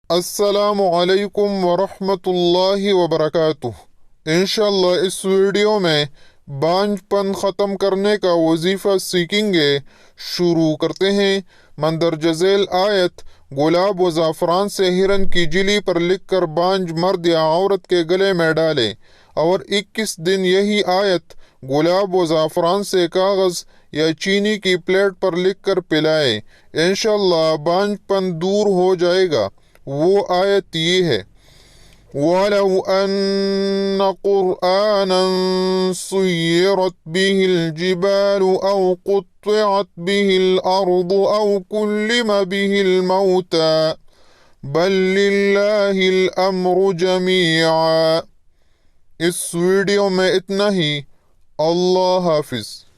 السلام علیکم ورحمۃ اللہ وبرکاتہ۔ انشاءاللہ اس ویڈیو میں بانجھ پن ختم کرنے کا وظیفہ سیکھیں گے۔ شروع کرتے ہیں۔ مندرجہ ذیل آیت گلاب و زعفران سے ہرن کی جلی پر لکھ کر بانجھ مرد یا عورت کے گلے میں ڈالے، اور 21 دن یہی آیت گلاب و زعفران سے کاغذ یا چینی کی پلیٹ پر لکھ کر پلائے۔ انشاءاللہ بانجھ پن دور ہو جائے گا۔ وہ آیت یہ ہے: وَلَوْ أَنَّ قُرْآنًا سُيِّرَتْ بِهِ الْجِبَالُ أَوْ قُطِّعَتْ بِهِ الْأَرْضُ أَوْ كُلِّمَ بِهِ الْمَوْتَى بَل لِلَّهِ الْأَمْرُ جَمِيعًا۔ اس ویڈیو میں اتنا ہی۔ اللہ حافظ۔